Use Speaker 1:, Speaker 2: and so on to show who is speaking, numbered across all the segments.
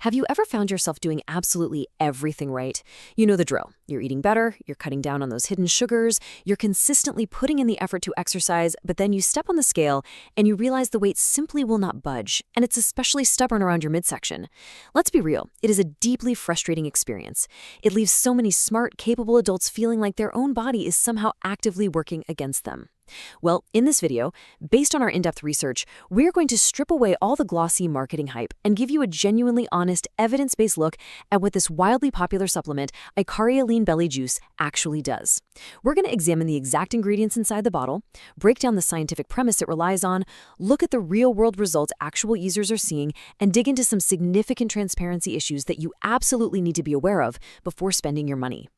Speaker 1: Have you ever found yourself doing absolutely everything right? You know the drill. You're eating better, you're cutting down on those hidden sugars, you're consistently putting in the effort to exercise, but then you step on the scale and you realize the weight simply will not budge, and it's especially stubborn around your midsection. Let's be real, it is a deeply frustrating experience. It leaves so many smart, capable adults feeling like their own body is somehow actively working against them. Well, in this video, based on our in-depth research, we're going to strip away all the glossy marketing hype and give you a genuinely honest, evidence-based look at what this wildly popular supplement, Ikaria Lean Belly Juice, actually does. We're going to examine the exact ingredients inside the bottle, break down the scientific premise it relies on, look at the real-world results actual users are seeing, and dig into some significant transparency issues that you absolutely need to be aware of before spending your money.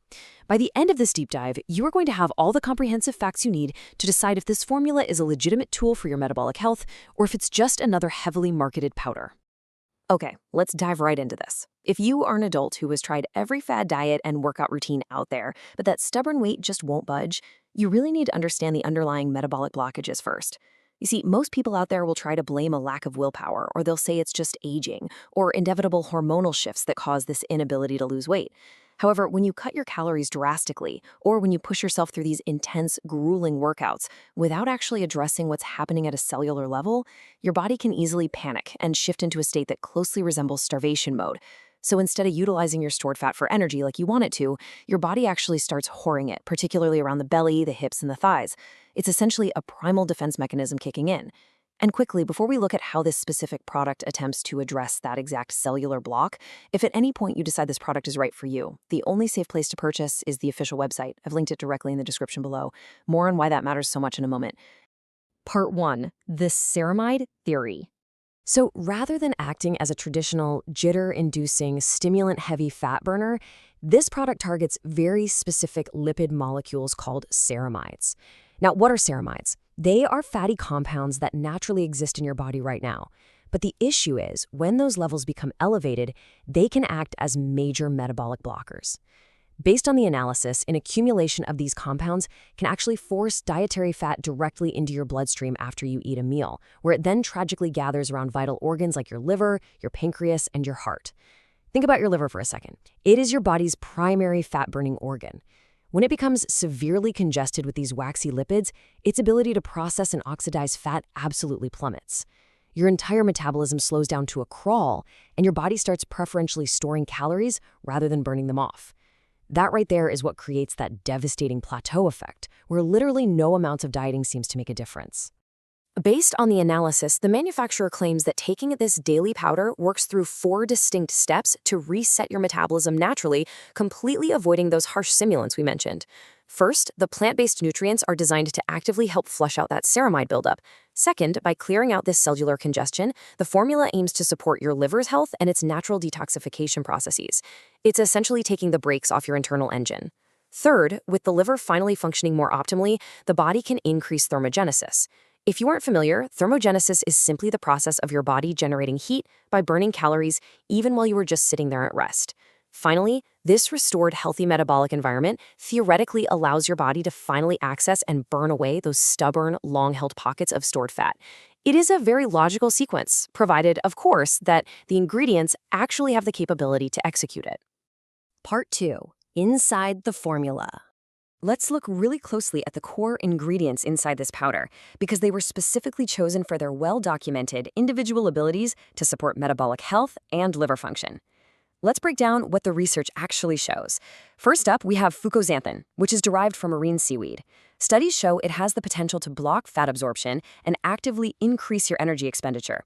Speaker 1: By the end of this deep dive, you are going to have all the comprehensive facts you need to decide if this formula is a legitimate tool for your metabolic health or if it's just another heavily marketed powder. Okay, let's dive right into this. If you are an adult who has tried every fad diet and workout routine out there, but that stubborn weight just won't budge, you really need to understand the underlying metabolic blockages first. You see, most people out there will try to blame a lack of willpower, or they'll say it's just aging, or inevitable hormonal shifts that cause this inability to lose weight. However, when you cut your calories drastically, or when you push yourself through these intense, grueling workouts without actually addressing what's happening at a cellular level, your body can easily panic and shift into a state that closely resembles starvation mode. So instead of utilizing your stored fat for energy like you want it to, your body actually starts hoarding it, particularly around the belly, the hips, and the thighs. It's essentially a primal defense mechanism kicking in. And quickly, before we look at how this specific product attempts to address that exact cellular block, if at any point you decide this product is right for you, the only safe place to purchase is the official website. I've linked it directly in the description below. More on why that matters so much in a moment. Part 1. The ceramide theory. So rather than acting as a traditional jitter-inducing, stimulant-heavy fat burner, this product targets very specific lipid molecules called ceramides. Now, what are ceramides? They are fatty compounds that naturally exist in your body right now. But the issue is, when those levels become elevated, they can act as major metabolic blockers. Based on the analysis, an accumulation of these compounds can actually force dietary fat directly into your bloodstream after you eat a meal, where it then tragically gathers around vital organs like your liver, your pancreas, and your heart. Think about your liver for a second. It is your body's primary fat-burning organ. When it becomes severely congested with these waxy lipids, its ability to process and oxidize fat absolutely plummets. Your entire metabolism slows down to a crawl, and your body starts preferentially storing calories rather than burning them off. That right there is what creates that devastating plateau effect, where literally no amount of dieting seems to make a difference. Based on the analysis, the manufacturer claims that taking this daily powder works through 4 distinct steps to reset your metabolism naturally, completely avoiding those harsh stimulants we mentioned. First, the plant-based nutrients are designed to actively help flush out that ceramide buildup. Second, by clearing out this cellular congestion, the formula aims to support your liver's health and its natural detoxification processes. It's essentially taking the brakes off your internal engine. Third, with the liver finally functioning more optimally, the body can increase thermogenesis. If you aren't familiar, thermogenesis is simply the process of your body generating heat by burning calories even while you were just sitting there at rest. Finally, this restored healthy metabolic environment theoretically allows your body to finally access and burn away those stubborn, long-held pockets of stored fat. It is a very logical sequence, provided, of course, that the ingredients actually have the capability to execute it. Part 2. Inside the formula. Let's look really closely at the core ingredients inside this powder, because they were specifically chosen for their well-documented individual abilities to support metabolic health and liver function. Let's break down what the research actually shows. First up, we have fucoxanthin, which is derived from marine seaweed. Studies show it has the potential to block fat absorption and actively increase your energy expenditure.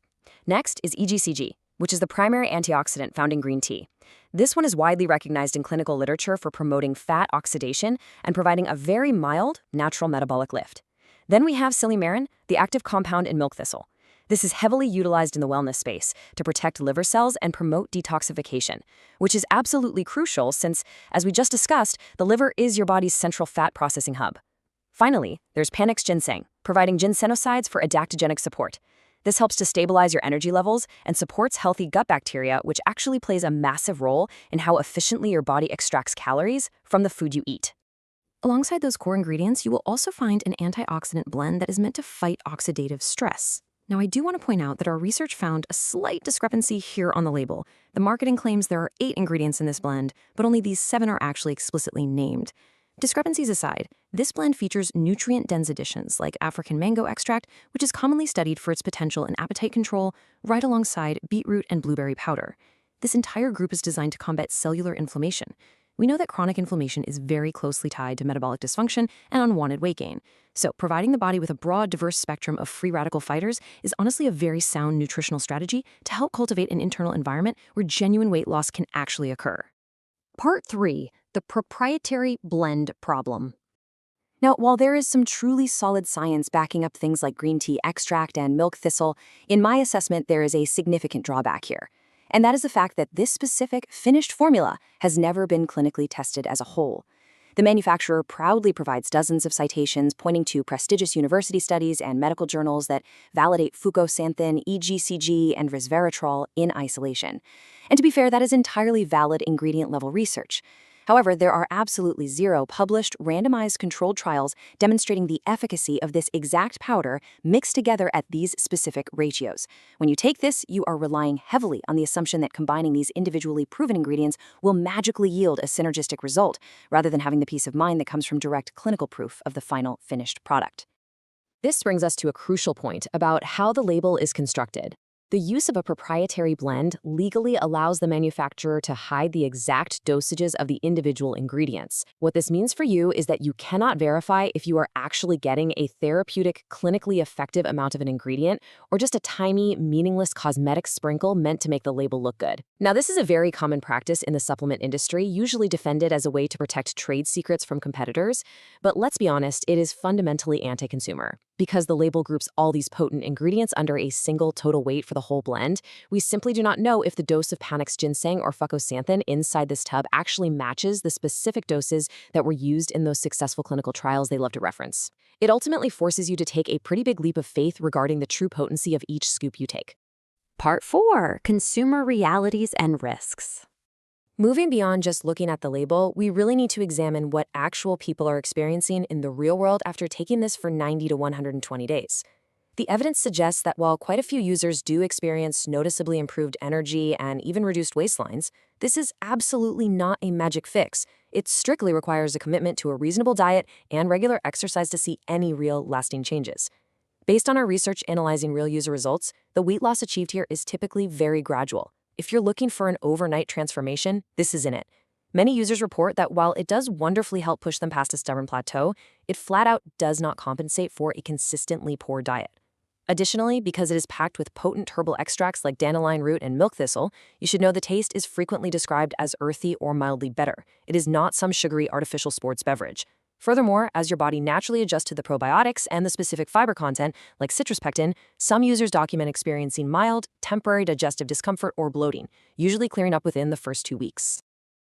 Speaker 1: Next is EGCG, which is the primary antioxidant found in green tea. This one is widely recognized in clinical literature for promoting fat oxidation and providing a very mild, natural metabolic lift. Then we have silymarin, the active compound in milk thistle. This is heavily utilized in the wellness space to protect liver cells and promote detoxification, which is absolutely crucial since, as we just discussed, the liver is your body's central fat processing hub. Finally, there's Panax ginseng, providing ginsenosides for adaptogenic support. This helps to stabilize your energy levels and supports healthy gut bacteria, which actually plays a massive role in how efficiently your body extracts calories from the food you eat. Alongside those core ingredients, you will also find an antioxidant blend that is meant to fight oxidative stress.
Speaker 2: Now, I do want to point out that our research found a slight discrepancy here on the label. The marketing claims there are 8 ingredients in this blend, but only these 7 are actually explicitly named. Discrepancies aside, this blend features nutrient-dense additions like African mango extract, which is commonly studied for its potential in appetite control, right alongside beetroot and blueberry powder. This entire group is designed to combat cellular inflammation. We know that chronic inflammation is very closely tied to metabolic dysfunction and unwanted weight gain. So, providing the body with a broad, diverse spectrum of free radical fighters is honestly a very sound nutritional strategy to help cultivate an internal environment where genuine weight loss can actually occur.
Speaker 1: Part 3. The proprietary blend problem. Now, while there is some truly solid science backing up things like green tea extract and milk thistle, in my assessment there is a significant drawback here. And that is the fact that this specific finished formula has never been clinically tested as a whole. The manufacturer proudly provides dozens of citations pointing to prestigious university studies and medical journals that validate fucoxanthin, EGCG, and resveratrol in isolation. And to be fair, that is entirely valid ingredient-level research. However, there are absolutely 0 published, randomized controlled trials demonstrating the efficacy of this exact powder mixed together at these specific ratios. When you take this, you are relying heavily on the assumption that combining these individually proven ingredients will magically yield a synergistic result, rather than having the peace of mind that comes from direct clinical proof of the final finished product. This brings us to a crucial point about how the label is constructed. The use of a proprietary blend legally allows the manufacturer to hide the exact dosages of the individual ingredients. What this means for you is that you cannot verify if you are actually getting a therapeutic, clinically effective amount of an ingredient or just a tiny, meaningless cosmetic sprinkle meant to make the label look good. Now, this is a very common practice in the supplement industry, usually defended as a way to protect trade secrets from competitors. But let's be honest, it is fundamentally anti-consumer. Because the label groups all these potent ingredients under a single total weight for the whole blend, we simply do not know if the dose of Panax ginseng or fucoxanthin inside this tub actually matches the specific doses that were used in those successful clinical trials they love to reference. It ultimately forces you to take a pretty big leap of faith regarding the true potency of each scoop you take.
Speaker 3: Part 4. Consumer realities and risks.
Speaker 1: Moving beyond just looking at the label, we really need to examine what actual people are experiencing in the real world after taking this for 90 to 120 days. The evidence suggests that while quite a few users do experience noticeably improved energy and even reduced waistlines, this is absolutely not a magic fix. It strictly requires a commitment to a reasonable diet and regular exercise to see any real lasting changes. Based on our research analyzing real user results, the weight loss achieved here is typically very gradual. If you're looking for an overnight transformation, this isn't it. Many users report that while it does wonderfully help push them past a stubborn plateau, it flat out does not compensate for a consistently poor diet. Additionally, because it is packed with potent herbal extracts like dandelion root and milk thistle, you should know the taste is frequently described as earthy or mildly bitter. It is not some sugary artificial sports beverage. Furthermore, as your body naturally adjusts to the probiotics and the specific fiber content, like citrus pectin, some users document experiencing mild, temporary digestive discomfort or bloating, usually clearing up within the first 2 weeks.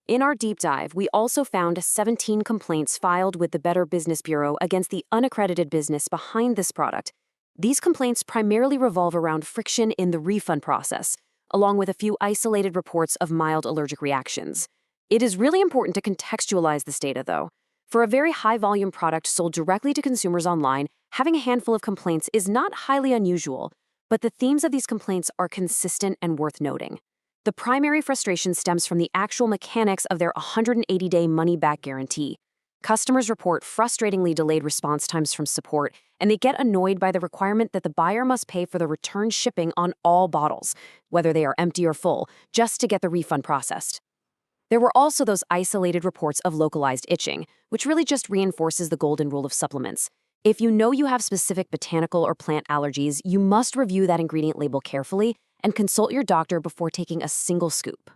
Speaker 1: In our deep dive, we also found 17 complaints filed with the Better Business Bureau against the unaccredited business behind this product. These complaints primarily revolve around friction in the refund process, along with a few isolated reports of mild allergic reactions. It is really important to contextualize this data, though. For a very high-volume product sold directly to consumers online, having a handful of complaints is not highly unusual, but the themes of these complaints are consistent and worth noting. The primary frustration stems from the actual mechanics of their 180-day money-back guarantee. Customers report frustratingly delayed response times from support, and they get annoyed by the requirement that the buyer must pay for the return shipping on all bottles, whether they are empty or full, just to get the refund processed. There were also those isolated reports of localized itching, which really just reinforces the golden rule of supplements. If you know you have specific botanical or plant allergies, you must review that ingredient label carefully and consult your doctor before taking a single scoop.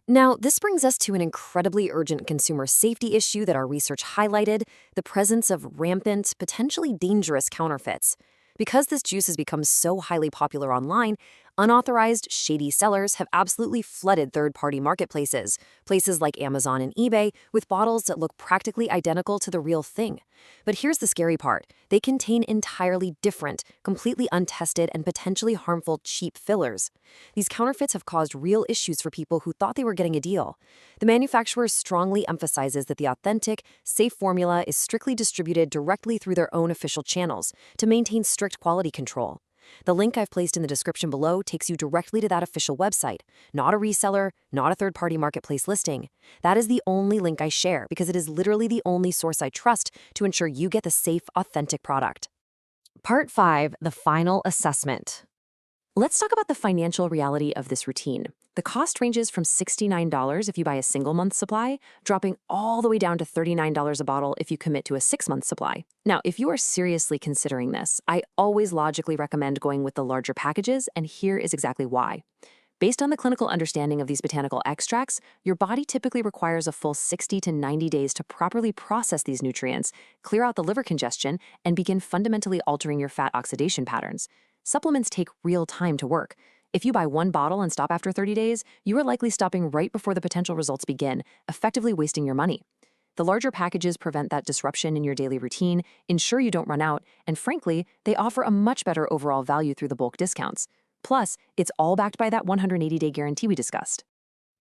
Speaker 1: Now, this brings us to an incredibly urgent consumer safety issue that our research highlighted: the presence of rampant, potentially dangerous counterfeits. Because this juice has become so highly popular online, unauthorized, shady sellers have absolutely flooded third-party marketplaces, places like Amazon and eBay, with bottles that look practically identical to the real thing. But here's the scary part: they contain entirely different, completely untested, and potentially harmful cheap fillers. These counterfeits have caused real issues for people who thought they were getting a deal. The manufacturer strongly emphasizes that the authentic, safe formula is strictly distributed directly through their own official channels to maintain strict quality control. The link I've placed in the description below takes you directly to that official website, not a reseller, not a third-party marketplace listing. That is the only link I share because it is literally the only source I trust to ensure you get the safe, authentic product. Part 5, the final assessment. Let's talk about the financial reality of this routine. The cost ranges from $69 if you buy a single-month supply, dropping all the way down to $39 a bottle if you commit to a 6-month supply. Now, if you are seriously considering this, I always logically recommend going with the larger packages, and here is exactly why. Based on the clinical understanding of these botanical extracts, your body typically requires a full 60 to 90 days to properly process these nutrients, clear out the liver congestion, and begin fundamentally altering your fat oxidation patterns. Supplements take real time to work. If you buy one bottle and stop after 30 days, you are likely stopping right before the potential results begin, effectively wasting your money. The larger packages prevent that disruption in your daily routine, ensure you don't run out, and frankly, they offer a much better overall value through the bulk discounts. Plus, it's all backed by that 180-day guarantee we discussed.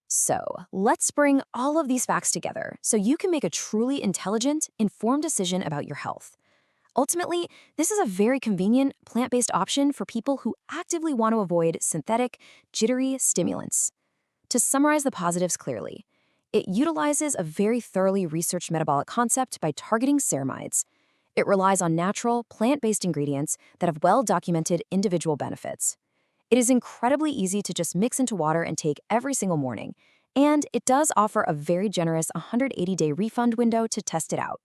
Speaker 2: So, let's bring all of these facts together so you can make a truly intelligent, informed decision about your health. Ultimately, this is a very convenient, plant-based option for people who actively want to avoid synthetic, jittery stimulants. To summarize the positives clearly, it utilizes a very thoroughly researched metabolic concept by targeting ceramides. It relies on natural, plant-based ingredients that have well-documented individual benefits. It is incredibly easy to just mix into water and take every single morning, and it does offer a very generous 180-day refund window to test it out.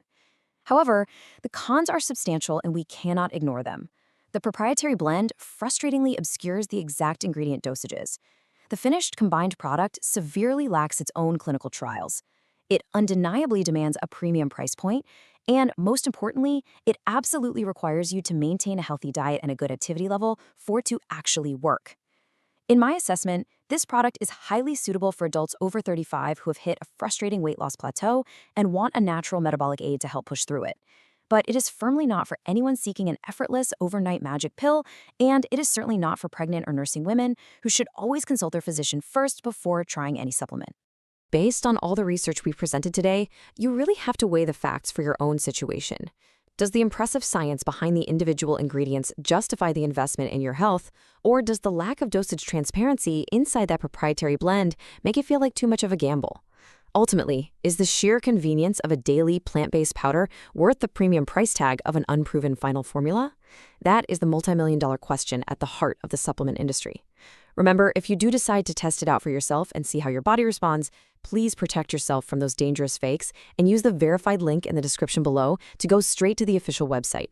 Speaker 2: However, the cons are substantial and we cannot ignore them. The proprietary blend frustratingly obscures the exact ingredient dosages. The finished combined product severely lacks its own clinical trials. It undeniably demands a premium price point, and most importantly, it absolutely requires you to maintain a healthy diet and a good activity level for it to actually work. In my assessment, this product is highly suitable for adults over 35 who have hit a frustrating weight loss plateau and want a natural metabolic aid to help push through it. But it is firmly not for anyone seeking an effortless overnight magic pill, and it is certainly not for pregnant or nursing women who should always consult their physician first before trying any supplement.
Speaker 1: Based on all the research we've presented today, you really have to weigh the facts for your own situation. Does the impressive science behind the individual ingredients justify the investment in your health, or does the lack of dosage transparency inside that proprietary blend make it feel like too much of a gamble? Ultimately, is the sheer convenience of a daily plant-based powder worth the premium price tag of an unproven final formula? That is the multi-million-dollar question at the heart of the supplement industry. Remember, if you do decide to test it out for yourself and see how your body responds, please protect yourself from those dangerous fakes and use the verified link in the description below to go straight to the official website.